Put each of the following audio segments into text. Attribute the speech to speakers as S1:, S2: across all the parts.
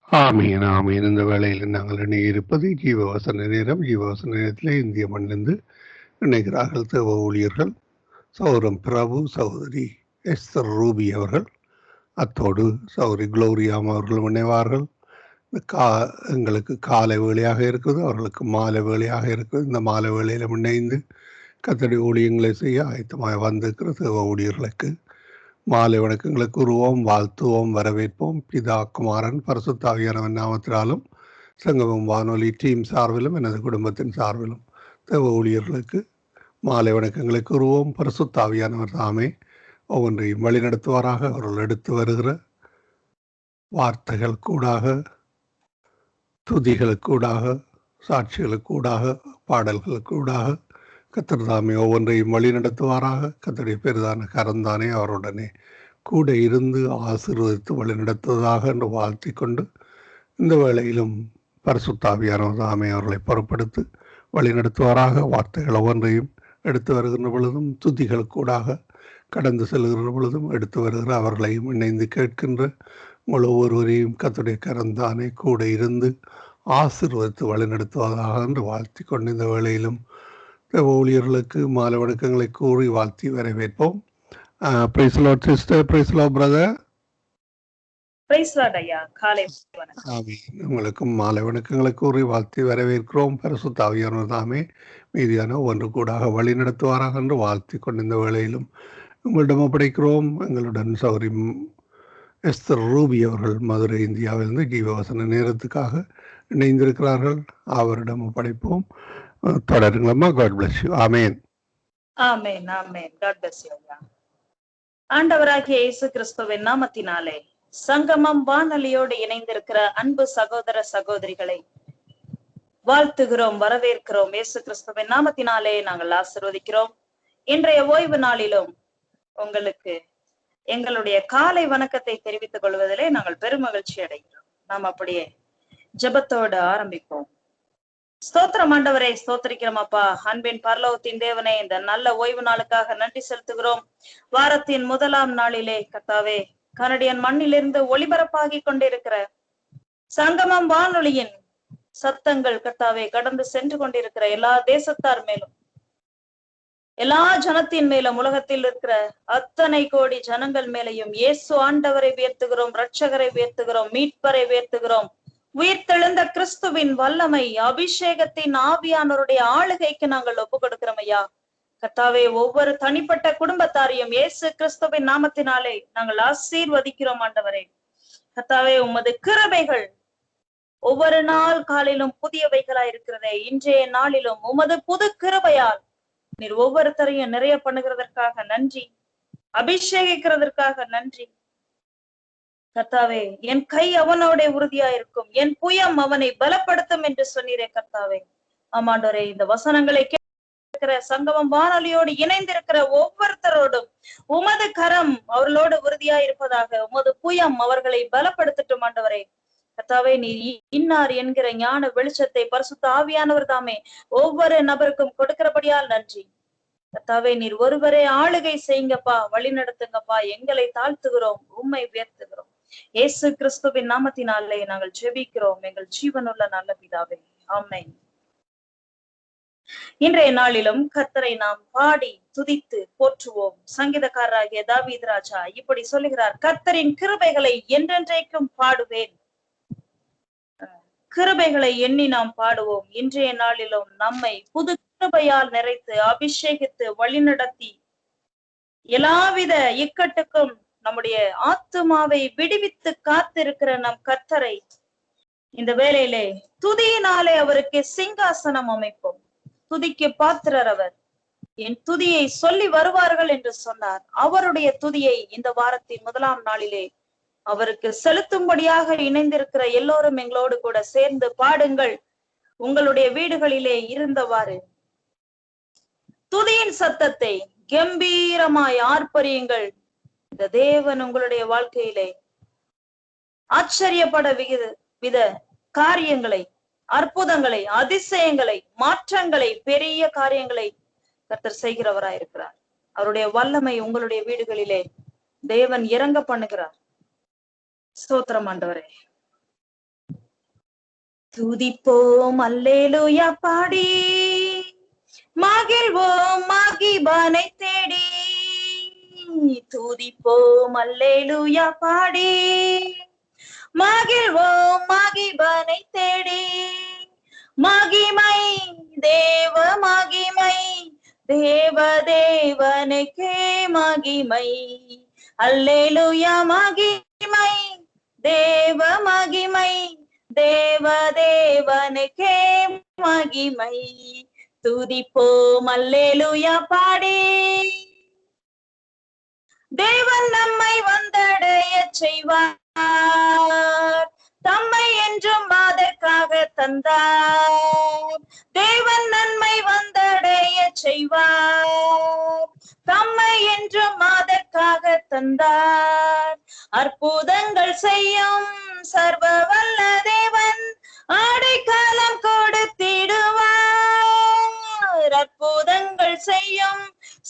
S1: ஆமீன், ஆமீன். இந்த வேளையில் நாங்கள் இணையிருப்பது ஜீவவசன நேரம். ஜீவவசன நேரத்திலே இந்திய மண்ணிலிருந்து இணைகிறார்கள் தேவ ஊழியர்கள் சகோதரன் பிரபு, சகோதரி எஸ்தர் ரூபி அவர்கள். அத்தோடு சகோதரி குளோரியாம் அவர்கள் இணைவார்கள். எங்களுக்கு காலை வேளையாக இருக்குது, அவர்களுக்கு மாலை வேளையாக இருக்குது. இந்த மாலை வேளையில் இணைந்து கத்தடி ஊழியங்களை செய்ய ஆயத்தமாக வந்திருக்கிற தேவ ஊழியர்களுக்கு மாலை வணக்கங்களை கூறுவோம், வாழ்த்துவோம், வரவேற்போம். பிதா, குமாரன், பரிசுத்த ஆவியானவன் நாமத்தினாலும் சங்கமம் வானொலி டீம் சார்பிலும் எனது குடும்பத்தின் சார்பிலும் தேவ ஊழியர்களுக்கு மாலை வணக்கங்களை கூறுவோம். பரிசுத்த ஆவியானவர் தாமே ஒவ்வொன்றையும் வழிநடத்துவாராக. அவர்கள் எடுத்து வருகிற வார்த்தைகள் கூடாக, துதிகளுக்கூடாக, சாட்சிகளுக்கூடாக, பாடல்களுக்கூடாக கத்தர் தாமே ஒவ்வொன்றையும் வழி நடத்துவாராக. கத்தருடைய பெரிதான கரந்தானே அவருடனே கூட இருந்து ஆசீர்வதித்து வழி நடத்துவதாக என்று வாழ்த்தி கொண்டு இந்த வேளையிலும் பரிசுத்த ஆவியானவர் தாமே அவர்களை பொறுப்படுத்தி வழி நடத்துவாராக. வார்த்தைகள் ஒவ்வொன்றையும் எடுத்து வருகின்ற பொழுதும், துதிகளுக்கூடாக கடந்து செல்கின்ற பொழுதும் எடுத்து வருகிற அவர்களையும் இணைந்து கேட்கின்ற உங்கள் ஒவ்வொருவரையும் கத்தருடைய கரந்தானே கூட இருந்து ஆசீர்வதித்து வழி நடத்துவதாக என்று வாழ்த்தி கொண்டு இந்த வேளையிலும் ஊழியர்களுக்கு மாலை வணக்கங்களை கூறி வாழ்த்தி வரவேற்போம். Praise Lord sister, praise Lord brother.
S2: Praise Lord ஐயா. காலை வணக்கம்.
S1: ஆமென். உங்களுக்கும் மாலை வணக்கங்களை கூறி வாழ்த்தி வரவேற்கிறோம். பரிசுத்த ஆவியானவர் தாமே மீதியான ஒன்று கூடாக வழி நடத்துவாராக என்று வாழ்த்தி கொண்டு இந்த வேளையிலும் உங்களிடம் ஒப்படைக்கிறோம். எங்களுடன் சௌரி எஸ்தர் ரூபி அவர்கள் மதுரை இந்தியாவிலிருந்து ஜீவவசன நேரத்துக்காக இணைந்திருக்கிறார்கள். அவரிடம் ஒப்படைப்போம். தொடருங்களம்மா. God bless you. Amen.
S2: Amen, amen. God bless you ஐயா. ஆண்டவராகிய இயேசு கிறிஸ்துவின் நாமத்தினாலே சங்கமம் வானொலியோடு இணைந்திருக்கிற அன்பு சகோதர சகோதரிகளை வாழ்த்துகிறோம், வரவேற்கிறோம். இயேசு கிறிஸ்துவின் நாமத்தினாலே நாங்கள் ஆசீர்வதிக்கிறோம். இன்றைய ஓய்வு நாளிலும் உங்களுக்கு எங்களுடைய காலை வணக்கத்தை தெரிவித்துக் கொள்வதிலே நாங்கள் பெருமகிழ்ச்சி அடைகிறோம். நாம் அப்படியே ஜெபத்தோடு ஆரம்பிப்போம். ஸ்தோத்திரம் ஆண்டவரே, ஸ்தோத்திரிக்கிறோம் அப்பா. அன்பின் பரலோகத்தின் தேவனே, இந்த நல்ல ஓய்வு நாளுக்காக நன்றி செலுத்துகிறோம். வாரத்தின் முதலாம் நாளிலே கர்த்தாவே, கனடியன் மண்ணிலிருந்து ஒளிபரப்பாகி கொண்டிருக்கிற சங்கமம் வானொலியின் சத்தங்கள் கர்த்தாவே கடந்து சென்று கொண்டிருக்கிற எல்லா தேசத்தார் மேலும், எல்லா ஜனத்தின் மேலும், உலகத்தில் இருக்கிற அத்தனை கோடி ஜனங்கள் மேலையும் இயேசு ஆண்டவரை உயர்த்துகிறோம், இரட்சகரை உயர்த்துகிறோம், மீட்பரை உயர்த்துகிறோம். உயிர்த்தெழுந்த கிறிஸ்துவின் வல்லமை, அபிஷேகத்தின் ஆவியானவருடைய ஆளுகைக்கு நாங்கள் ஒப்பு கொடுக்கிறோம் ஐயா. கர்த்தாவே, ஒவ்வொரு தனிப்பட்ட குடும்பத்தாரையும் இயேசு கிறிஸ்துவின் நாமத்தினாலே நாங்கள் ஆசீர்வதிக்கிறோம் ஆண்டவரே. கர்த்தாவே, உமது கிருபைகள் ஒவ்வொரு நாள் காலையிலும் புதியவைகளா இருக்கிறதே, இன்றைய நாளிலும் உமது புது கிருபையால் நீர் ஒவ்வொருத்தரையும் நிறைய பண்ணுகிறதற்காக நன்றி, அபிஷேகிக்கிறதற்காக நன்றி. கர்த்தாவே, என் கை அவனோட உறுதியா இருக்கும், என் புயம் அவனை பலப்படுத்தும் என்று சொன்னீரே கர்த்தாவே. ஆமாண்டோரே, இந்த வசனங்களை கேட்கிற சங்கமம் வானொலியோடு இணைந்திருக்கிற ஒவ்வொருத்தரோடும் உமது கரம் அவர்களோடு உறுதியா இருப்பதாக, உமது புயம் அவர்களை பலப்படுத்தட்டும் ஆண்டவரே. கர்த்தாவே, நீ இன்னார் என்கிற ஞான வெளிச்சத்தை பரிசுத்த ஆவியானவர் தாமே ஒவ்வொரு நபருக்கும் கொடுக்கிறபடியால் நன்றி. கர்த்தாவே, நீர் ஒருவரே ஆளுகை செய்யுங்கப்பா, வழி நடத்துங்கப்பா. எங்களை தாழ்த்துகிறோம், உம்மை உயர்த்துகிறோம். இயேசு கிறிஸ்துவின் நாமத்தினாலே நாங்கள் ஜெபிக்கிறோம், எங்கள் ஜீவனுள்ள நல்ல பிதாவே. ஆமென். இன்றைய நாளிலும் கர்த்தரை நாம் பாடி துதித்து போற்றுவோம். சங்கீதக்காரராகிய தாவீது ராஜா இப்படி சொல்லுகிறார்: கர்த்தரின் கிருபைகளை என்றென்றைக்கும் பாடுவேன். கிருபைகளை எண்ணி நாம் பாடுவோம். இன்றைய நாளிலும் நம்மை புது கிருபையால் நிறைத்து அபிஷேகித்து வழிநடத்தி எல்லாவித இக்கட்டுக்கும் நம்முடைய ஆத்துமாவை விடுவித்து காத்திருக்கிற நம் கர்த்தரை இந்த வேளையிலே துதியினாலே அவருக்கு சிங்காசனம் அமைப்போம். துதிக்கு பாத்திரர் அவர். என் துதியை சொல்லி வருவார்கள் என்று சொன்னார். அவருடைய துதியை இந்த வாரத்தின் முதலாம் நாளிலே அவருக்கு செலுத்தும்படியாக இணைந்திருக்கிற எல்லோரும் எங்களோடு கூட சேர்ந்து பாடுங்கள். உங்களுடைய வீடுகளிலே இருந்தவாறு துதியின் சத்தத்தை கம்பீரமாய் ஆர்ப்பரியுங்கள். இந்த தேவன் உங்களுடைய வாழ்க்கையிலே ஆச்சரியப்பட வித காரியங்களை, அற்புதங்களை, அதிசயங்களை, மாற்றங்களை, பெரிய காரியங்களை கர்த்தர் செய்கிறவராயிருக்கிறார். அவருடைய வல்லமை உங்களுடைய வீடுகளிலே தேவன் இறங்க பண்ணுகிறார். ஸ்தோத்திரம் ஆண்டவரே. துதிப்போம் அல்லேலூயா பாடி, மகிழ்வோம் மகிபனை தேடி. துதிப்போம் அல்லேலூயா பாடி, மகிழ்வோம் மகிபனை தேடி. மகிமை தேவ மகிமை, தேவ தேவனுக்கே மகிமை. அல்லேலூயா மகிமை தேவ மகிமை, தேவ தேவனுக்கே மகிமை. துதிப்போம் அல்லேலூயா பாடி, தேவன் நம்மை வந்தடைய செய்வார், தம்மை என்றும் அதற்காக தந்தார். தேவன் நன்மை வந்தடைய செய்வார், தம்மை என்றும் அதற்காக தந்தார். அற்புதங்கள் செய்யும் சர்வ வல்ல தேவன் அடைக்கலம் கொடுத்திடுவார். அற்புதங்கள் செய்யும்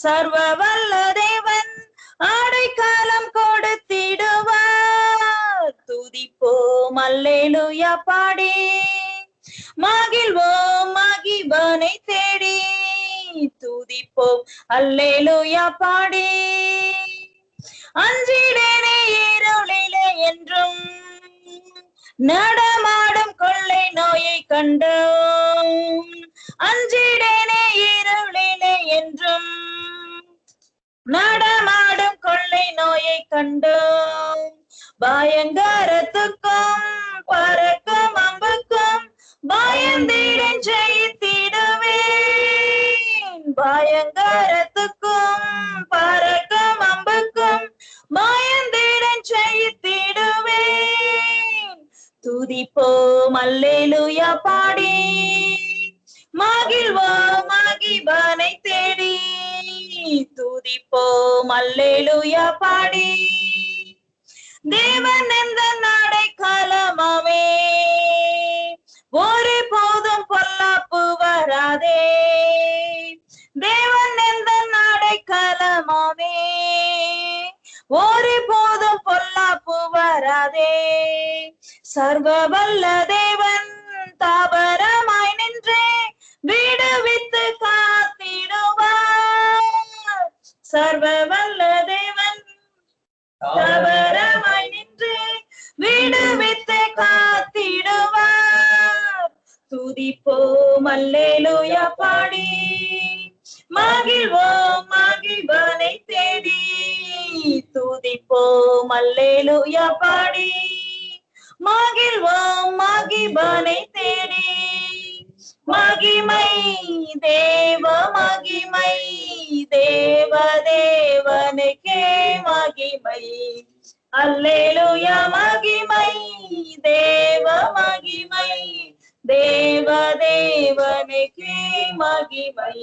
S2: சர்வ வல்ல தேவன் அடைக்கலம் கொடுத்திடுவார். துதிப்போம் அல்லேலூயா பாடி, மகிழ்வோம் மகிபனை தேடி. துதிப்போம் அல்லேலூயா பாடி, அஞ்சிடேனே இருளிலே என்றும், நடமாடும் கொள்ளை நோயை கண்டோம். அஞ்சிடேனே இருளிலே என்றும், நடமாடும் கொள்ளை நோயை கண்டோம். பயங்கரத்துக்கும் பறக்கும் அம்புக்கும் பயந்தீடன் ஜெயித்திடுவேன். பயங்கரத்துக்கும் பறக்கும் அம்புக்கும் பயந்தீடன் ஜெயித்திடுவேன். துதிப்போம் அல்லேலூயா பாடி, மகிழ்வோம் மகிபனை தேடி. துதிப்போம் அல்லேலூயா பாடி, தேவன் எந்த அடைக்கலமாமே, ஒரு போதும் பொல்லாப்பு வராதே. தேவன் எந்த அடைக்கலமாமே, ஒரு போதும் பொல்லாப்பு வராதே. சர்வ வல்ல தேவன் தாபரமாய் நின்றே விடுவித்து காத்திடுவார். சர்வ வல்ல தேவன் தாபரமாய் நின்று விடுவித்து காத்திடுவார். துதிப்போம் அல்லேலூயா பாடி, மகிழ்வோம் மகிபனை தேடி. துதிப்போம் அல்லேலூயா பாடி, மகிழ்வோம் மகிபனை தேடி. மகிமை தேவ மகிமை, தேவ தேவனுக்கே மகிமை. அல்லேலூயா மகிமை தேவ மகிமை, தேவ தேவனுக்கே மகிமை.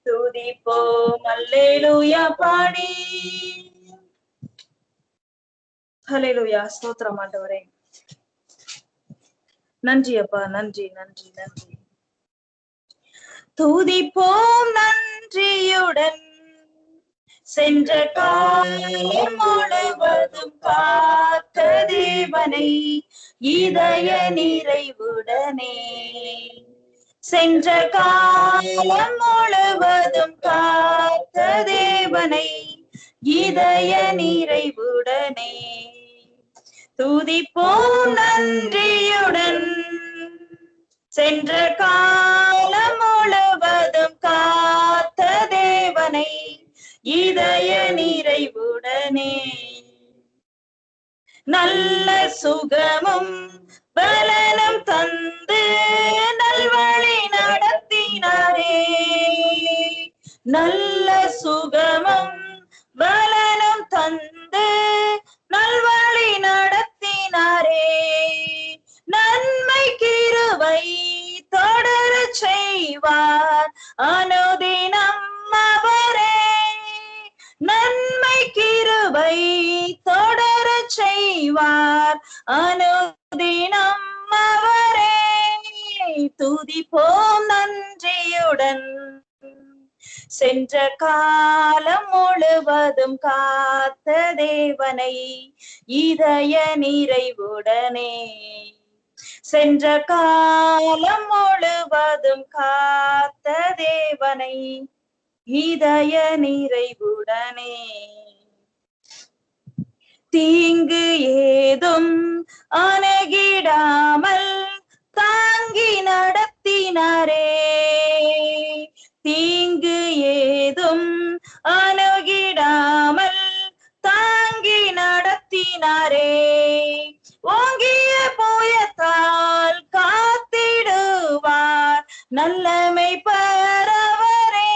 S2: துதிப்போம் அல்லேலூயா பாடி. ஹல்லேலூயா. ஸ்தோத்திரம் ஆண்டவரே. நன்றி அப்பா, நன்றி நன்றி நன்றி. துதிப்போம் நன்றியுடன், சென்ற காலம் முழுவதும் காத்த தேவனை இதய நிறைவுடனே. சென்ற காலம் முழுவதும் காத்த தேவனை இதய நிறைவுடனே. துதிப்போம் நன்றியுடன், சென்ற காலம் முழுவதும் காத்த தேவனை இதய நிறைவுடனே. நல்ல சுகமும் பலனும் தந்து நல்வழி நடத்தினாரே. நல்ல சுகமும் பலனும் தந்து நல்வழி நடத்தினாரே. நன்மை கிருபை தொடர செய்வார் அனுதினம் அவரே. நன்மை கிருபை தொடர செய்வார் அனுதினம் அவரே. துதிப்போம் நன்றியுடன், சென்ற காலம் முழுவதும் காத்த தேவனை இதய நிறைவுடனே. சென்ற காலம் முழுவதும் காத்த தேவனை இதய நிறைவுடனே தீங்கு ஏதும் அணுகிடாமல் தாங்கி நடத்தினாரே. தீங்கு ஏதும் அணுகிடாமல் தாங்கி நடத்தினாரே. ஓங்கிய புயத்தால் காத்திடுவார் நல்லமை பெறவரே.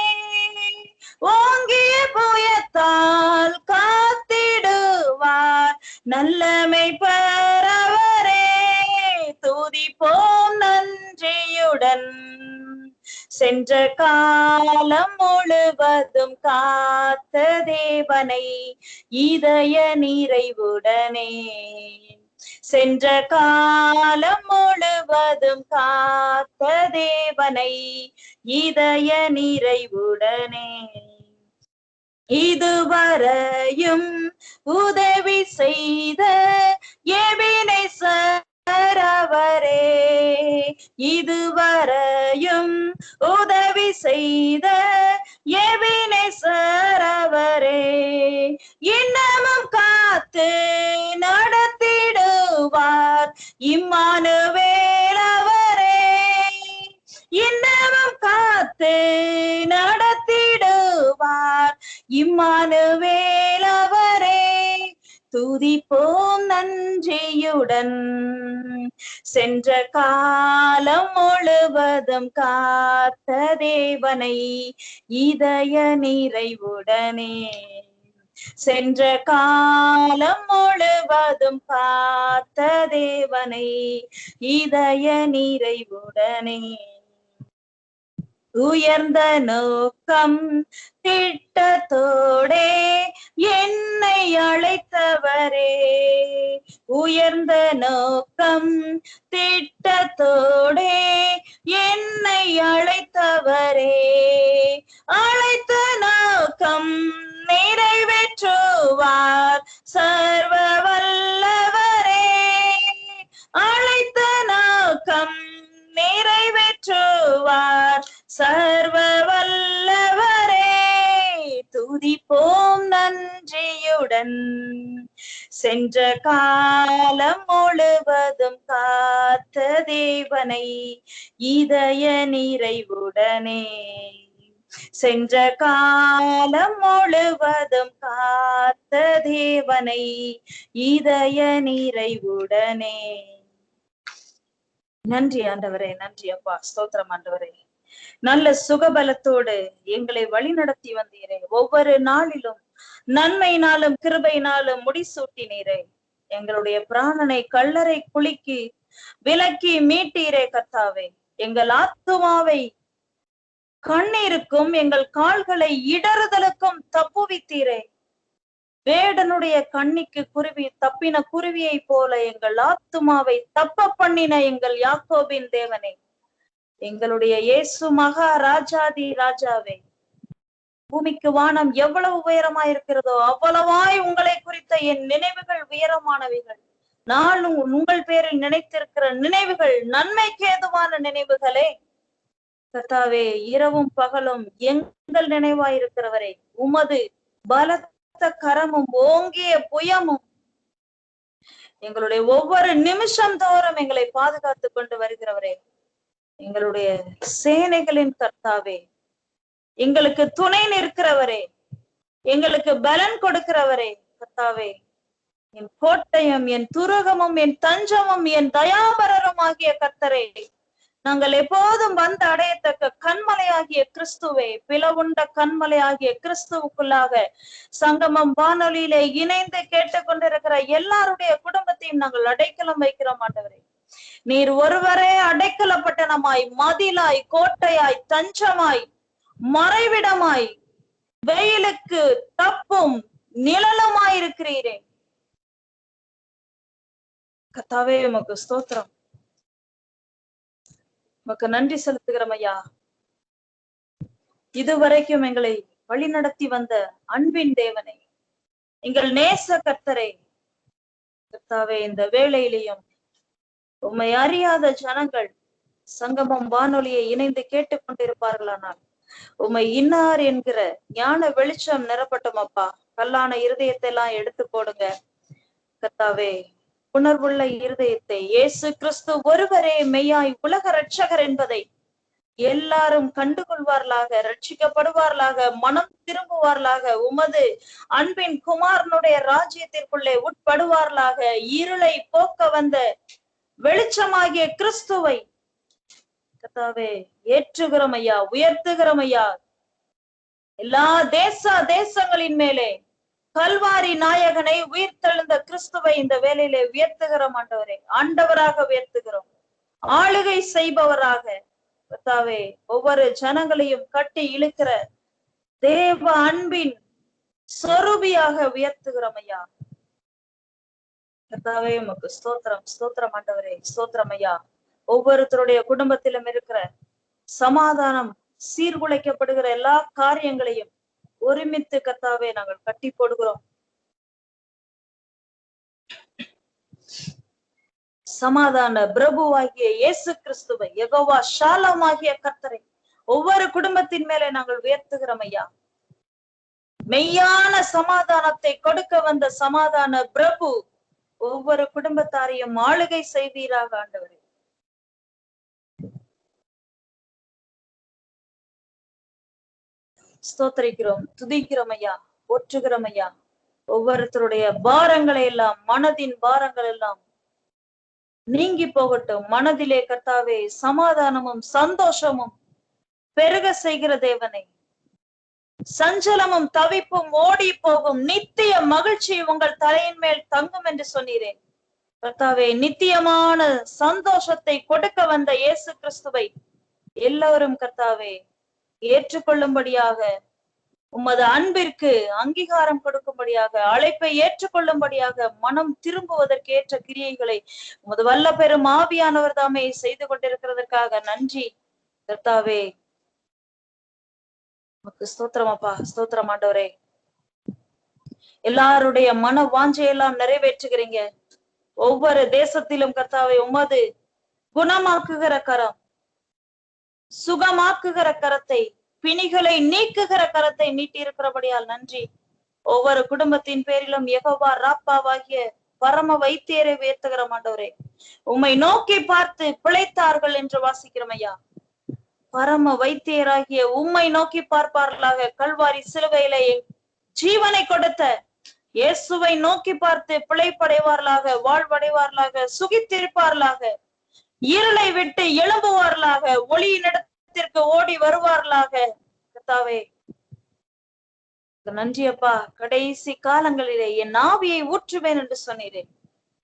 S2: ஓங்கிய புயத்தால் காத்திடுவார் நல்லமை பெறவரே. துதிப்போம் நன்றியுடன் சென்ற காலம் முழுவதும் காத்த தேவனை இதய நிறைவுடனே. சென்ற காலம் முழுவதும் காத்த தேவனை இதய நிறைவுடனே. இதுவரையும் உதவி செய்த எபினேசர் அவரே. இதுவரையும் உதவி செய்த எபினேசர் அவரே. இன்னமும் காத்து நடத்திடுவார் இம்மானுவேல் அவரே. இன்னமும் காத்து நடத்திடுவார் இம்மானுவேல் அவரே. துதிப்போம் நன்றியுடன் சென்ற காலம் முழுவதும் காத்த தேவனை இதய நிறைவுடனே. சென்ற காலம் முழுவதும் காத்த தேவனை இதய நிறைவுடனே. உயர்ந்த நோக்கம் திட்டத்தோடே என்னை அழைத்தவரே. உயர்ந்த நோக்கம் திட்டத்தோடே என்னை அழைத்தவரே. அழைத்த நோக்கம் நிறைவேற்றுவார் சர்வ வல்லவரே. அழைத்த நோக்கம் நிறைவேற்றுவார் சர்வ வல்லவரே. துதிப்போம் நன்றியுடன் சென்ற காலம் முழுவதும் காத்த தேவனை இதய நிறைவுடனே. சென்ற காலம் முழுவதும் காத்த தேவனை இதய நிறைவுடனே. நன்றி ஆண்டவரே, நன்றி அப்பா, ஸ்தோத்திரம் ஆண்டவரே. நல்ல சுகபலத்தோடு எங்களை வழி நடத்தி வந்தீரே. ஒவ்வொரு நாளிலும் நன்மையினாலும் கிருபையினாலும் முடிசூட்டினீரே. எங்களுடைய பிராணனை கல்லறை குலுக்கி விலக்கி மீட்டீரே கர்த்தாவே. எங்கள் ஆத்துமாவை கண்ணீருக்கும் எங்கள் கால்களை இடறுதலுக்கும் தப்புவித்தீரே. வேடனுடைய கண்ணிக்கு குருவி தப்பின குருவியை போல எங்கள் ஆத்துமாவை தப்ப பண்ணின எங்கள் யாக்கோபின் தேவனே, எங்களுடைய இயேசு மகா ராஜாதி ராஜாவே, பூமிக்கு வானம் எவ்வளவு உயரமாயிருக்கிறதோ அவ்வளவாய் உங்களை குறித்த என் நினைவுகள் உயரமானவைகள். நான் உங்கள் பேரில் நினைத்திருக்கிற நினைவுகள் நன்மைக்கு ஏதுவான நினைவுகளே. கர்த்தாவே, இரவும் பகலும் எங்கள் நினைவாயிருக்கிறவரே, உமது பலத்த கரமும் ஓங்கிய புயமும் எங்களுடைய ஒவ்வொரு நிமிஷம் தோறும் எங்களை பாதுகாத்து கொண்டு வருகிறவரே, எங்களுடைய சேனைகளின் கர்த்தாவே, எங்களுக்கு துணை நிற்கிறவரே, எங்களுக்கு பலன் கொடுக்கிறவரே கர்த்தாவே, என் கோட்டையும் என் துருகமும் என் தஞ்சமும் என் தயாபரரும் ஆகிய கர்த்தரே, நாங்கள் எப்போதும் வந்து அடையத்தக்க கண்மலையாகிய கிறிஸ்துவே, பிளவுண்ட கண்மலை ஆகிய கிறிஸ்துவுக்குள்ளாக சங்கமம் வானொலியிலே இணைந்து கேட்டுக்கொண்டிருக்கிற எல்லாருடைய குடும்பத்தையும் நாங்கள் அடைக்கலம் வைக்கிறோம் ஆண்டவரே. நீர் ஒருவரே அடைக்கலப்பட்டனமாய், மதிலாய், கோட்டையாய், தஞ்சமாய், மறைவிடமாய், வெயிலுக்கு தப்பும் நிழலுமாயிருக்கிறீரே கர்த்தாவே. உமக்கு ஸ்தோத்திரம், உமக்கு நன்றி செலுத்துகிறோம் ஐயா. இதுவரைக்கும் எங்களை வழி நடத்தி வந்த அன்பின் தேவனை, எங்கள் நேச கர்த்தரை கர்த்தாவே, இந்த வேளையிலையும் உம்மை அறியாத ஜனங்கள் சங்கமம் வானொலியை இணைந்து கேட்டுக் கொண்டிருப்பார்களானால் உம்மை இன்னார் என்கிற ஞான வெளிச்சம் நிரப்பட்டும் அப்பா. கல்லான இருதயத்தை எல்லாம் எடுத்து போடுங்க கர்த்தாவே. உணர்வுள்ள இருதயத்தை இயேசு கிறிஸ்து ஒருவரே மெய்யாய் உலக ரட்சகர் என்பதை எல்லாரும் கண்டுகொள்வார்களாக, ரட்சிக்கப்படுவார்களாக, மனம் திரும்புவார்களாக, உமது அன்பின் குமாரனுடைய ராஜ்யத்திற்குள்ளே உட்படுவார்களாக. இருளை போக்க வந்த வெளிச்சமாகிய கிறிஸ்துவை கர்த்தாவே ஏற்றுகிறோம் ஐயா, உயர்த்துகிறோம் ஐயா. எல்லா தேசங்களின் மேலே கல்வாரி நாயகனை உயிர்த்தெழுந்த கிறிஸ்துவை இந்த வேளையிலே உயர்த்துகிறோம் ஆண்டவரே. ஆண்டவராக உயர்த்துகிறோம், ஆளுகை செய்பவராக கர்த்தாவே ஒவ்வொரு ஜனங்களையும் கட்டி இழுக்கிற தேவ அன்பின் சொரூபியாக உயர்த்துகிறோம் ஐயா. கர்த்தாவே உமக்கு ஸ்தோத்திரம், ஸ்தோத்திரம் ஆண்டவரே, ஸ்தோத்திரம் ஐயா. ஒவ்வொருத்தருடைய குடும்பத்திலும் இருக்கிற சமாதானம் சீர்குலைக்கப்படுகிற எல்லா காரியங்களையும் ஒருமித்து கர்த்தாவே நாங்கள் கட்டி போடுகிறோம். சமாதான பிரபுவாகிய இயேசு கிறிஸ்துவை, யெகோவா ஷாலோம் ஆகிய கர்த்தரை ஒவ்வொரு குடும்பத்தின் மேலே நாங்கள் உயர்த்துகிறோம் ஐயா. மெய்யான சமாதானத்தை கொடுக்க வந்த சமாதான பிரபு ஒவ்வொரு குடும்பத்தாரையும் ஆளுகை செய்வீராக ஆண்டவரே. ஸ்தோத்திரிக்கிறோம், துதிக்கிறோம் ஐயா, போற்றுகிறோம் ஐயா. ஒவ்வொருத்தருடைய பாரங்களை எல்லாம், மனதின் பாரங்கள் எல்லாம் நீங்கி போகட்டும். மனதிலே கர்த்தாவே சமாதானமும் சந்தோஷமும் பெருக செய்கிற தேவனை, சஞ்சலமும் தவிப்பும் ஓடி போகும், நித்திய மகிழ்ச்சி உங்கள் தலையின் மேல் தங்கும் என்று சொன்னீரேன் கர்த்தாவே. நித்தியமான சந்தோஷத்தை கொடுக்க வந்த இயேசு கிறிஸ்துவை எல்லோரும் கர்த்தாவே ஏற்றுக்கொள்ளும்படியாக, உமது அன்பிற்கு அங்கீகாரம் கொடுக்கும்படியாக, அழைப்பை ஏற்றுக்கொள்ளும்படியாக, மனம் திரும்புவதற்கு ஏற்ற கிரியைகளை உமது வல்ல பெரும் ஆவியானவர் தாமே செய்து கொண்டிருக்கிறதற்காக நன்றி கர்த்தாவே. ஸ்தோத்திரம் அப்பா, ஸ்தோத்திரம் ஆண்டவரே. எல்லாருடைய மன வாஞ்சையெல்லாம் நிறைவேற்றுகிறீங்க. ஒவ்வொரு தேசத்திலும் கர்த்தாவே உமது குணமாக்குகிற கரம், சுகமாக்குகிற கரத்தை, பிணிகளை நீக்குகிற கரத்தை நீட்டி இருக்கிறபடியால் நன்றி. ஒவ்வொரு குடும்பத்தின் பேரிலும் யெகோவா ராப்பாவாகிய பரம வைத்தியரை உயர்த்துகிற ஆண்டவரே. உம்மை நோக்கி பார்த்து பிழைத்தார்கள் என்று வாசிக்கிறோம் ஐயா. பரம வைத்தியராகிய உம்மை நோக்கி பார்ப்பார்களாக. கல்வாரி சிலுவையிலே ஜீவனை கொடுத்த இயேசுவை நோக்கி பார்த்து பிழைப்படைவார்களாக, வாழ்வடைவார்களாக, சுகித்திருப்பார்களாக, இருளை விட்டு எழும்புவார்களாக, ஒளியினிடத்திற்கு ஓடி வருவார்களாக. கர்த்தாவே நன்றி அப்பா. கடைசி காலங்களிலே என் ஆவியை ஊற்றுவேன் என்று சொன்னீரேன்.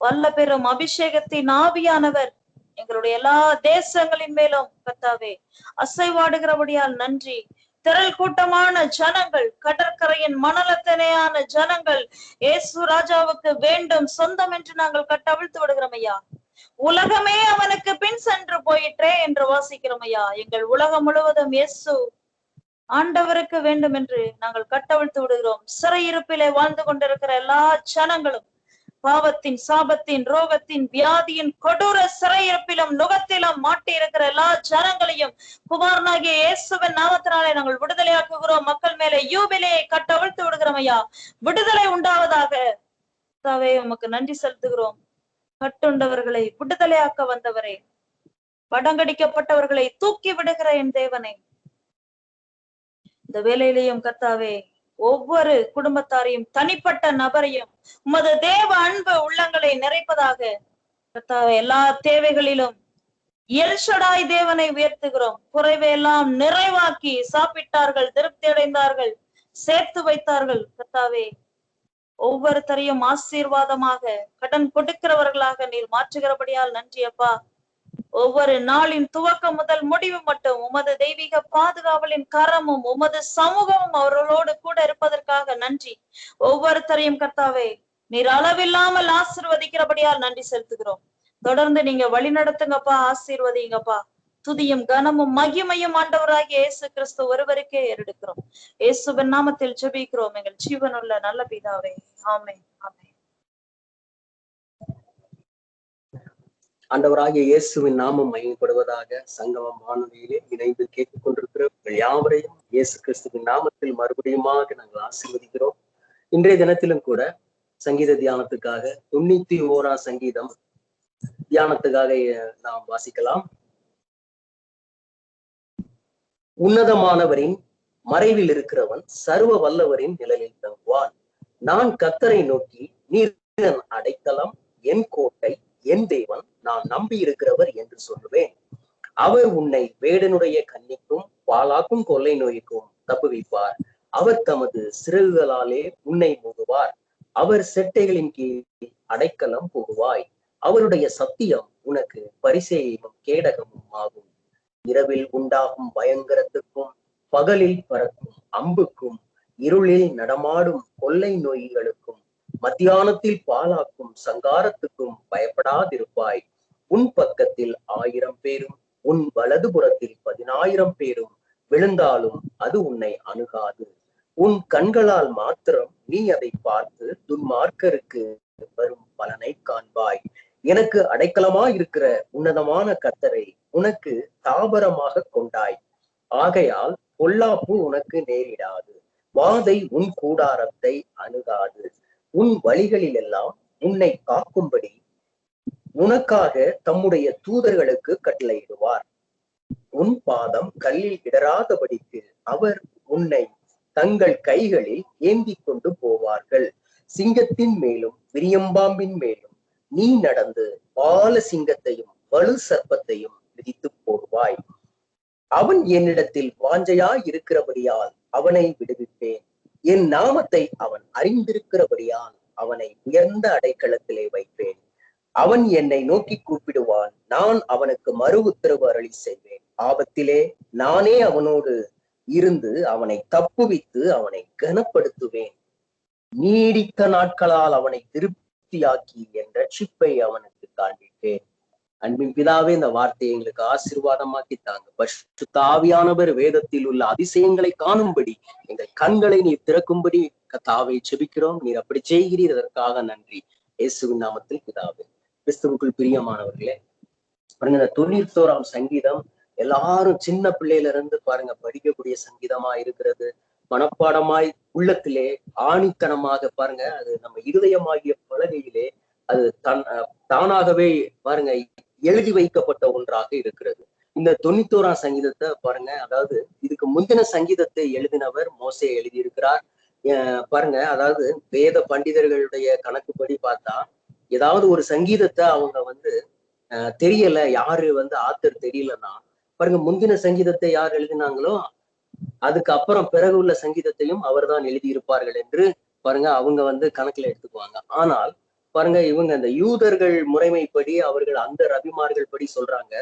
S2: வல்ல பெரும் அபிஷேகத்தின் ஆவியானவர் எங்களுடைய எல்லா தேசங்களின் மேலும் கர்த்தாவே அசைவாடுகிறபடியால் நன்றி. திரள் கூட்டமான ஜனங்கள், கடற்கரையின் மணலத்தனையான ஜனங்கள் இயேசு ராஜாவுக்கு வேண்டும், சொந்தம் என்று நாங்கள் கட்டவிழ்த்து விடுகிறோம் ஐயா. உலகமே அவனுக்கு பின் சென்று போயிற்றே என்று வாசிக்கிறோம் ஐயா. எங்கள் உலகம் முழுவதும் இயேசு ஆண்டவருக்கு வேண்டும் என்று நாங்கள் கட்டவிழ்த்து விடுகிறோம். சிறையிருப்பிலே வாழ்ந்து கொண்டிருக்கிற எல்லா ஜனங்களும் பாவத்தின், சாபத்தின், ரோகத்தின், வியாதியின் கொடூர சிறையிருப்பிலும் நுகத்திலும் மாட்டி இருக்கிற எல்லா ஜனங்களையும் குமாரனாகிய இயேசுவின் நாமத்தினாலே நாங்கள் விடுதலையாக்குகிறோம். மக்கள் மேலே யூபிலையை கட்டவிழ்த்து விடுகிறோம் ஐயா. விடுதலை உண்டாவதாக. தாவே உமக்கு நன்றி செலுத்துகிறோம். கட்டுண்டவர்களை விடுதலையாக்க வந்தவரே, படங்கடிக்கப்பட்டவர்களை தூக்கி விடுகிற என் தேவனே, இந்த வேலையிலையும் கர்த்தாவே ஒவ்வொரு குடும்பத்தாரையும், தனிப்பட்ட நபரையும் உமது தேவ அன்பு உள்ளங்களை நிறைப்பதாக கர்த்தாவே. எல்லா தேவைகளிலும் எல் ஷடாய் தேவனை உயர்த்துகிறோம். குறைவையெல்லாம் நிறைவாக்கி சாப்பிட்டார்கள், திருப்தி அடைந்தார்கள், சேர்த்து வைத்தார்கள் கர்த்தாவே. ஒவ்வொருத்தரையும் ஆசீர்வாதமாக, கடன் கொடுக்கிறவர்களாக நீர் மாற்றுகிறபடியால் நன்றி அப்பா. ஒவ்வொரு நாளின் துவக்கம் முதல் முடிவு மட்டும் உமது தெய்வீக பாதுகாவலின் கரமும் உமது சமூகமும் அவர்களோடு கூட இருப்பதற்காக நன்றி. ஒவ்வொருத்தரையும் கர்த்தாவே நீர் அளவில்லாமல் ஆசீர்வதிக்கிறபடியால் நன்றி செலுத்துகிறோம். தொடர்ந்து நீங்க வழி நடத்துங்கப்பா, ஆசீர்வதிங்கப்பா. துதியும் கனமும் மகிமையும் ஆண்டவராகிய இயேசு கிறிஸ்து ஒருவருக்கே ஏறெடுக்கிறோம். இயேசுவின் நாமத்தில் ஜெபிக்கிறோம் எங்கள் ஜீவனுள்ள நல்ல பிதாவே. ஆமென், ஆமென்.
S3: ஆண்டவராகிய இயேசுவின் நாமம் மகிமைப்படுவதாக. சங்கமம் வானொலியிலே இணைந்து கேட்டுக் கொண்டிருக்கிற யாவரையும் இயேசு கிறிஸ்துவின் நாமத்தில் மறுபடியுமாக நாங்கள் ஆசீர்வதிக்கிறோம். இன்றைய தினத்திலும் கூட சங்கீத தியானத்துக்காக 91 சங்கீதம் தியானத்துக்காக நாம் வாசிக்கலாம். உன்னதமானவரின் மறைவில் இருக்கிறவன் சர்வ வல்லவரின் நிழலில் தங்குவான். நான் கர்த்தரை நோக்கி, நீர் என் அடைக்கலம், என் கோட்டை, என் தேவன், நான் நம்பி இருக்கிறவர் என்று சொல்லுவேன். அவர் உன்னை வேடனுடைய கண்ணிக்கும் பாலாக்கும் கொள்ளை நோய்க்கும் தப்புவிப்பார். அவர் தமது சிறகுகளாலே உன்னை மூடுவார். அவர் செட்டைகளின் கீழ் அடைக்கலம் போடுவாய். அவருடைய சத்தியம் உனக்கு பரிசேயமும் கேடகமும் ஆகும். இரவில் உண்டாகும் பயங்கரத்துக்கும் பகலில் பறக்கும் அம்புக்கும் இருளில் நடமாடும் கொள்ளை நோய்களுக்கும் மத்தியானத்தில் பாலாக்கும் சங்காரத்துக்கும் பயப்படாதிருப்பாய். உன் பக்கத்தில் 1000 பேரும் உன் வலதுபுறத்தில் 10,000 பேரும் விழுந்தாலும் அது உன்னை அணுகாது. உன் கண்களால் மாத்திரம் நீ அதை பார்த்து துன்மார்க்கருக்கு வரும் பலனை காண்பாய். எனக்கு அடைக்கலமாயிருக்கிற உன்னதமான கர்த்தரை உனக்கு தாபரமாக கொண்டாய். ஆகையால் பொல்லாப்பு உனக்கு நேரிடாது, வாதை உன் கூடாரத்தை அணுகாது. உன் வழிகளில் எல்லாம் உன்னை காக்கும்படி உனக்காக தம்முடைய தூதர்களுக்கு கட்டளையிடுவார். உன் பாதம் கல்லில் இடராதபடிக்கு அவர் உன்னை தங்கள் கைகளில் ஏந்தி கொண்டு போவார்கள். சிங்கத்தின் மேலும் விரியம்பாம்பின் மேலும் நீ நடந்து பால சிங்கத்தையும் வலு சர்ப்பத்தையும் மிதித்து போடுவாய். அவன் என்னிடத்தில் வாஞ்சையாய் இருக்கிறபடியால் அவனை விடுவிப்பேன். என் நாமத்தை அவன் அறிந்திருக்கிறபடியால் அவனை உயர்ந்த அடைக்கலத்திலே வைப்பேன். அவன் என்னை நோக்கி கூப்பிடுவான், நான் அவனுக்கு மறு உத்தரவு அருளி செய்வேன். ஆபத்திலே நானே அவனோடு இருந்து அவனை தப்புவித்து அவனை கனப்படுத்துவேன். நீடித்த நாட்களால் அவனை திருப்தியாக்கி என் ரட்சிப்பை அவனுக்கு காண்பிப்பேன். அன்பின் பிதாவே, இந்த வார்த்தையை எங்களுக்கு ஆசீர்வாதமாக்கி தாங்க. பரிசுத்த ஆவியானவர் வேதத்தில் உள்ள அதிசயங்களை காணும்படி எங்கள் கண்களை நீர் திறக்கும்படி கர்த்தாவை செபிக்கிறோம். நீர் அப்படி செய்கிறீர், அதற்காக நன்றி. இயேசுவின் நாமத்தில் பிதாவே. கிறிஸ்துவுக்குள் பிரியமானவர்களே, பாருங்க, இந்த 91 சங்கீதம் எல்லாரும் சின்ன பிள்ளையில இருந்து பாருங்க படிக்கக்கூடிய சங்கீதமா இருக்கிறது. மனப்பாடமாய் உள்ளத்திலே ஆணித்தனமாக பாருங்க, அது நம்ம இருதயமாகிய பலகையிலே அது தானாகவே பாருங்க எழுதி வைக்கப்பட்ட ஒன்றாக இருக்கிறது. இந்த 91 சங்கீதத்தை பாருங்க, அதாவது இதுக்கு முந்தின சங்கீதத்தை எழுதினவர் மோசே எழுதியிருக்கிறார். பாருங்க, அதாவது வேத பண்டிதர்களுடைய கணக்குப்படி பார்த்தா ஏதாவது ஒரு சங்கீதத்தை அவங்க தெரியல, யாரு ஆத்தர் தெரியலன்னா பாருங்க, முந்தின சங்கீதத்தை யார் எழுதினாங்களோ அதுக்கு அப்புறம் பிறகு உள்ள சங்கீதத்தையும் அவர் தான் எழுதியிருப்பார்கள் என்று பாருங்க அவங்க கணக்குல எடுத்துக்குவாங்க. ஆனால் பாருங்க, இவங்க அந்த யூதர்கள் முறைமைப்படி அவர்கள் அந்த ரபிமார்கள் படி சொல்றாங்க.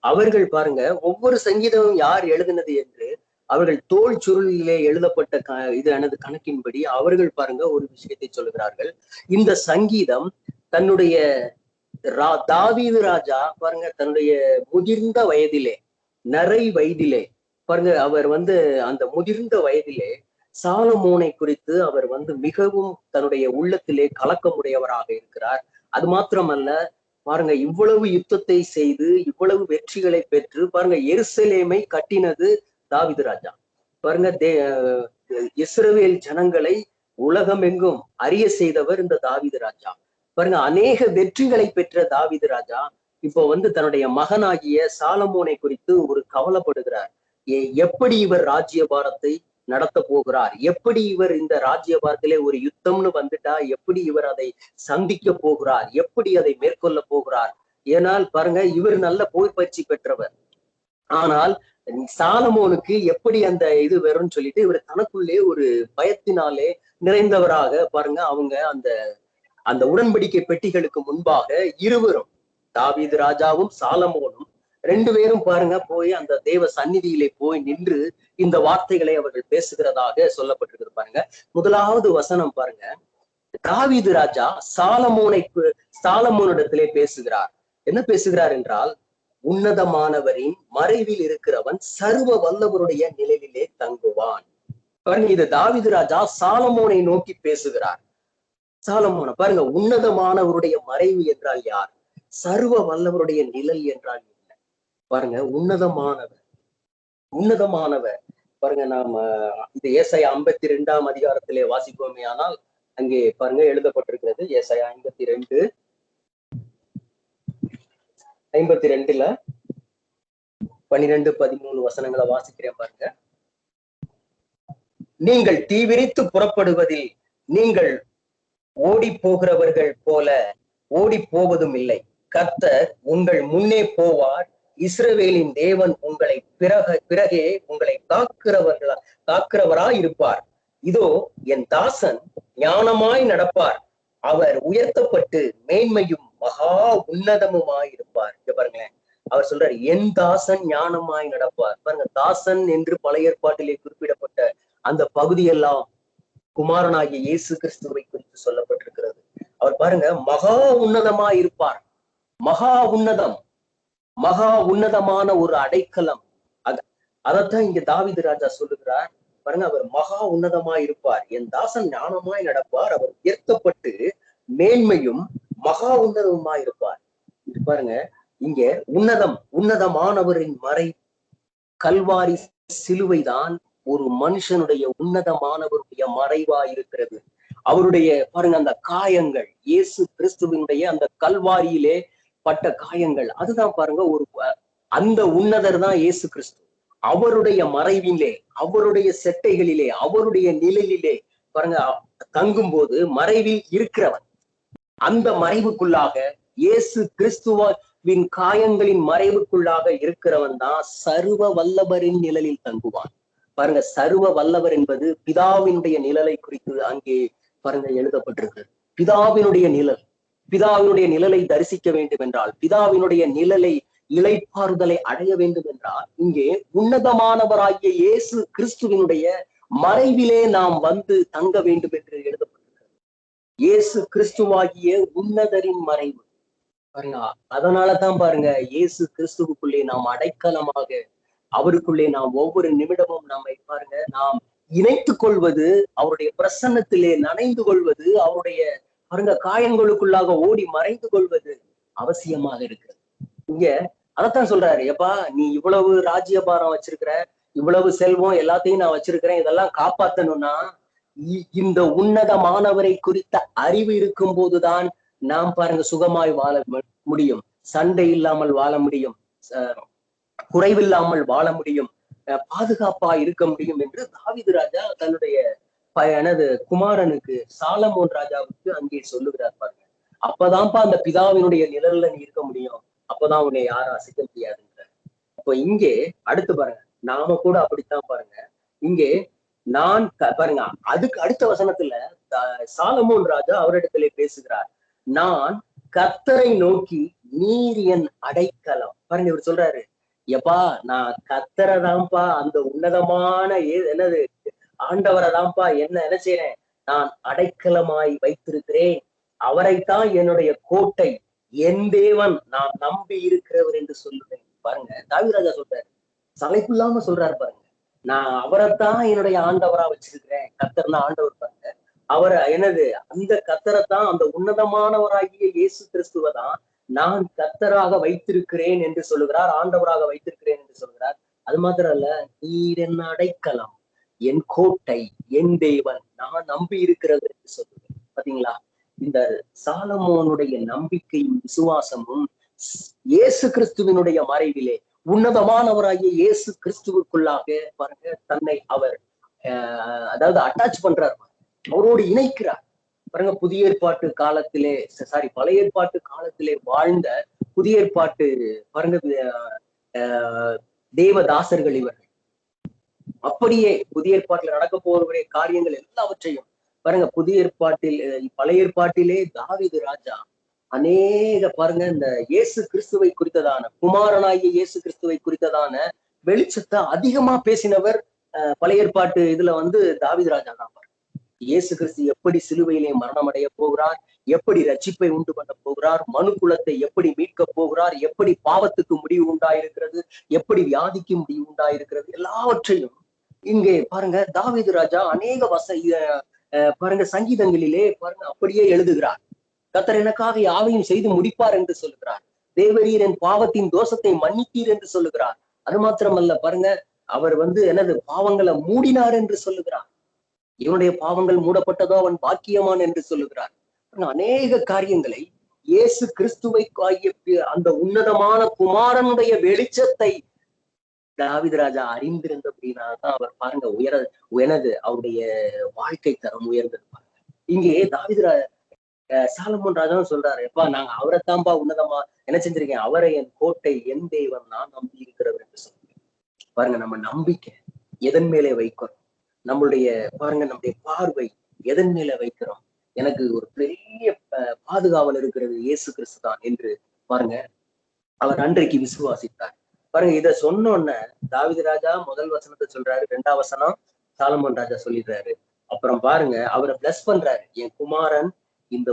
S3: அவர்கள் பாருங்க ஒவ்வொரு சங்கீதமும் யார் எழுதினது என்று அவர்கள் தோல் சுருளிலே எழுதப்பட்ட இது கணக்கின்படி அவர்கள் பாருங்க ஒரு விஷயத்தை சொல்லுகிறார்கள். இந்த சங்கீதம் தன்னுடைய தாவீது ராஜா பாருங்க தன்னுடைய முதிர்ந்த வயதிலே, நரை வயதிலே பாருங்க, அவர் அந்த முதிர்ந்த வயதிலே சாலமோனை குறித்து அவர் மிகவும் தன்னுடைய உள்ளத்திலே கலக்கமுடையவராக இருக்கிறார். அது மாத்திரமல்ல பாருங்க, இவ்வளவு யுத்தத்தை செய்து இவ்வளவு வெற்றிகளை பெற்று பாருங்க எருசலேமை கட்டினது தாவீது ராஜா. பாருங்க, இஸ்ரவேல் ஜனங்களை உலகம் எங்கும் அறிய செய்தவர் இந்த தாவீது ராஜா. பாருங்க, அநேக வெற்றிகளை பெற்ற தாவீது ராஜா இப்போ தன்னுடைய மகனாகிய சாலமோனை குறித்து ஒரு கவலைப்படுகிறார். எப்படி இவர் ராஜ்யபாரத்தை நடத்த போகிறார், எப்படி இவர் இந்த ராஜ்யபாரத்திலே ஒரு யுத்தம்னு வந்துட்டா எப்படி இவர் அதை சந்திக்க போகிறார், எப்படி அதை மேற்கொள்ள போகிறார். ஏனால் பாருங்க, இவர் நல்ல போர் பயிற்சி பெற்றவர். ஆனால் சாலமோனுக்கு எப்படி அந்த இது வரும்னு சொல்லிட்டு இவர் தனக்குள்ளே ஒரு பயத்தினாலே நிறைந்தவராக பாருங்க அவங்க அந்த உடன்படிக்கை பெட்டிகளுக்கு முன்பாக இருவரும், தாவீது ராஜாவும் சாலமோனும் 2 பேரும் பாருங்க போய் அந்த தேவ சந்நிதியிலே போய் நின்று இந்த வார்த்தைகளை அவர்கள் பேசுகிறதாக சொல்லப்பட்டிருக்கு. பாருங்க, முதலாவது வசனம் பாருங்க, தாவீது ராஜா சாலமோனிடத்திலே பேசுகிறார். என்ன பேசுகிறார் என்றால், உன்னதமானவரின் மறைவில் இருக்கிறவன் சர்வ வல்லவருடைய நிழலிலே தங்குவான். பாருங்க, இது தாவீது ராஜா சாலமோனை நோக்கி பேசுகிறார். சாலமோனை பாருங்க, உன்னதமானவருடைய மறைவு என்றால் யார்? சர்வ வல்லவருடைய நிழல் என்றால் என்ன? பாருங்க, உன்னதமானவர் பாருங்க. நாம இந்த ஏசாயா 52ஆம் அதிகாரத்திலே வாசிப்போமே ஆனால் அங்கே பாருங்க எழுதப்பட்டிருக்கிறது. ஏசாயா 52:12 13 வசனங்களை வாசிக்கிறேன் பாருங்க. நீங்கள் தீவிரித்து புறப்படுவதில் நீங்கள் ஓடி போகிறவர்கள் போல ஓடி போவதும் இல்லை. கர்த்தர் உங்கள் முன்னே போவார். இஸ்ரவேலின் தேவன் உங்களை பிறகே உங்களை காக்கிறவராய் இருப்பார். இதோ என் தாசன் ஞானமாய் நடப்பார். அவர் உயர்த்தப்பட்டு மேன்மையும் மகா உன்னதமுமாயிருப்பார். இங்க பாருங்களேன், அவர் சொல்றார் என் தாசன் ஞானமாய் நடப்பார். பாருங்க, தாசன் என்று பழைய ஏற்பாட்டிலே குறிப்பிடப்பட்ட அந்த பகுதியெல்லாம் குமாரனாகிய இயேசு கிறிஸ்துவை குறித்து சொல்லப்பட்டிருக்கிறது. அவர் பாருங்க மகா உன்னதமாய் இருப்பார். மகா உன்னதமான ஒரு அடைக்கலம். அதைத்தான் இங்க தாவீது ராஜா சொல்லுகிறார். பாருங்க, அவர் மகா உன்னதமாய் இருப்பார். என் தாசன் ஞானமாய் நடப்பார். அவர் உயர்த்தப்பட்டு மேன்மையும் மகா உன்னதமாய் இருப்பார். பாருங்க, இங்க உன்னதமானவரின் மறை கல்வாரி சிலுவைதான் ஒரு மனுஷனுடைய உன்னதமானவருடைய மறைவா இருக்கிறது. அவருடைய பாருங்க அந்த காயங்கள், இயேசு கிறிஸ்துவினுடைய அந்த கல்வாரியிலே பட்ட காயங்கள், அதுதான் பாருங்க ஒரு அந்த உன்னதர் தான் இயேசு கிறிஸ்து. அவருடைய மறைவிலே, அவருடைய செட்டைகளிலே, அவருடைய நிழலிலே பாருங்க தங்கும் போது மறைவில் இருக்கிறவன், அந்த மறைவுக்குள்ளாக இயேசு கிறிஸ்துவின் காயங்களின் மறைவுக்குள்ளாக இருக்கிறவன் தான் சர்வ வல்லவரின் நிழலில் தங்குவான். பாருங்க, சர்வ வல்லவர் என்பது பிதாவினுடைய நிழலை குறித்து அங்கே பாருங்க எழுதப்பட்டிருக்கு. பிதாவினுடைய நிழலை தரிசிக்க வேண்டும் என்றால், பிதாவினுடைய நிழலை இளைப்பாறுதலை அடைய வேண்டும் என்றால், இங்கே உன்னதமானவராகிய இயேசு கிறிஸ்துவினுடைய மறைவிலே நாம் வந்து தங்க வேண்டும் என்று எழுதப்பட்டிருக்கிறது. இயேசு கிறிஸ்துவாகிய உன்னதரின் மறைவு பாருங்க. அதனாலதான் பாருங்க இயேசு கிறிஸ்துவுக்குள்ளே நாம் அடைக்கலமாக, அவருக்குள்ளே நாம் ஒவ்வொரு நிமிடமும் நம்மை பாருங்க நாம் இணைத்துக் கொள்வது, அவருடைய பிரசன்னத்திலே நனைந்து கொள்வது, அவருடைய பாருங்க காயங்களுக்குள்ளாக ஓடி மறைந்து கொள்வது அவசியமாக இருக்கிறது. இங்க அதத்தான் சொல்றாரு, எப்பா நீ இவ்வளவு ராஜ்யபாரம் வச்சிருக்கிற, இவ்வளவு செல்வம் எல்லாத்தையும் நான் வச்சிருக்கிறேன், இதெல்லாம் காப்பாத்தணும்னா இந்த உன்னதமானவரை குறித்த அறிவு இருக்கும் போதுதான் நாம் பாருங்க சுகமாய் வாழ முடியும், சண்டை இல்லாமல் வாழ முடியும், குறைவில்லாமல் வாழ முடியும், பாதுகாப்பா இருக்க முடியும் என்று தாவீது ராஜா தன்னுடைய குமாரனுக்கு சாலமோன் ராஜாவுக்கு அங்கே சொல்லுகிறார் பாருங்க. அப்பதான்ப்பா அந்த பிதாவினுடைய நிழல்ல நீ இருக்க முடியும், அப்பதான் உன்னை யாரும் அசைக்க முடியாதுன்ற. அப்ப இங்கே அடுத்து பாருங்க, நாம கூட அப்படித்தான் பாருங்க. இங்கே நான் பாருங்க அதுக்கு அடுத்த வசனத்துல சாலமோன் ராஜா அவரிடத்திலே பேசுகிறார். நான் கர்த்தரை நோக்கி நீர் என் அடைக்கலம். பாருங்க, இவர் சொல்றாரு, எப்பா நான் கர்த்தரை தான்ப்பா, அந்த உன்னதமான என்னது ஆண்டவரை தான்ப்பா என்ன செய்யறேன், நான் அடைக்கலமாய் வைத்திருக்கிறேன். அவரைத்தான் என்னுடைய கோட்டை, என் தேவன், நான் நம்பி இருக்கிறவர் என்று சொல்லுவேன். பாருங்க, தாவீது ராஜா சொல்றாரு, சளைப்பில்லாம சொல்றாரு பாருங்க, நான் அவரைத்தான் என்னுடைய ஆண்டவரா வச்சிருக்கிறேன். கர்த்தர்னா ஆண்டவர் பாருங்க, அவரை என்னது அந்த கர்த்தரைத்தான், அந்த உன்னதமானவராகிய இயேசு கிறிஸ்துவை தான் நான் கர்த்தராக வைத்திருக்கிறேன் என்று சொல்லுகிறார், ஆண்டவராக வைத்திருக்கிறேன் என்று சொல்கிறார். அது மாத்திரம் அல்ல, நீர் என்ன அடைக்கலம், என் கோட்டை, என் தேவன், நான் நம்பி இருக்கிறது என்று சொல்லுவேன். பாத்தீங்களா, இந்த சாலமோனுடைய நம்பிக்கையும் விசுவாசமும் இயேசு கிறிஸ்துவினுடைய மறைவிலே உன்னதமானவராகிய இயேசு கிறிஸ்துவுக்குள்ளாக பாருங்க தன்னை அவர் அதாவது அட்டாச் பண்றார், அவரோடு இணைக்கிறார். பாருங்க, பழைய ஏற்பாட்டு காலத்திலே வாழ்ந்த புதிய ஏற்பாட்டு பாருங்க தேவதாசர்கள் இவர்கள். அப்படியே புதிய ஏற்பாட்டில் நடக்க போகிற காரியங்கள் எல்லாவற்றையும் பாருங்க பழைய ஏற்பாட்டிலே தாவீது ராஜா அநேக பாருங்க இந்த இயேசு கிறிஸ்துவை குறித்ததான, குமாரனாகிய இயேசு கிறிஸ்துவை குறித்ததான வெளிச்சத்தை அதிகமா பேசினவர் பழைய ஏற்பாட்டு இதுல தாவீது ராஜா தான். இயேசு கிறிஸ்து எப்படி சிலுவையிலே மரணம் அடைய போகிறார், எப்படி ரட்சிப்பை உண்டு பண்ண போகிறார், மனு குலத்தை எப்படி மீட்க போகிறார், எப்படி பாவத்துக்கு முடிவு உண்டாயிருக்கிறது, எப்படி வியாதிக்கு முடிவு உண்டாயிருக்கிறது, எல்லாவற்றையும் இங்கே பாருங்க தாவீது ராஜா அநேக பாருங்க சங்கீதங்களிலே பாருங்க அப்படியே எழுதுகிறார். கர்த்தர் எனக்காக யாவையும் செய்து முடிப்பார் என்று சொல்லுகிறார். தேவரீர் என் பாவத்தின் தோஷத்தை மன்னித்தீர் என்று சொல்லுகிறார். அது மாத்திரமல்ல, பாருங்க, அவர் எனது பாவங்களை மூடினார் என்று சொல்லுகிறார். இவனுடைய பாவங்கள் மூடப்பட்டதோ அவன் பாக்கியமான் என்று சொல்லுகிறார். அநேக காரியங்களை இயேசு கிறிஸ்துவை அந்த உன்னதமான குமாரனுடைய வெளிச்சத்தை தாவீது ராஜா அறிந்திருந்தபடினால்தான் அவர் பாருங்க அவருடைய வாழ்க்கை தரம் உயர்ந்தது. பாருங்க, இங்கே தாவீது சாலமோன் ராஜாவும் சொல்றாரு, எப்பா நாங்க அவரைத்தான்பா உன்னதமா என்ன செஞ்சிருக்கேன், அவரை என் கோட்டை, என் தேவன், நான் நம்பி இருக்கிறவர் என்று சொல்லுங்க. பாருங்க, நம்ம நம்பிக்கை எதன் மேலே வைக்கிறோம், நம்மளுடைய பார்வை எதன் மேல வைக்கிறோம். எனக்கு ஒரு பெரிய பாதுகாவல் இருக்கிறது, இயேசு கிறிஸ்து தான் என்று பாருங்க அவர் அன்றைக்கு விசுவாசித்தார். பாருங்க, இத சொன்னோன்ன தாவீது ராஜா முதல் வசனத்தை சொல்றாரு, 2ஆம் வசனம் சாலமோன் ராஜா சொல்லிடுறாரு. அப்புறம் பாருங்க, அவரை பிளஸ் பண்றாரு, என் குமாரன் இந்த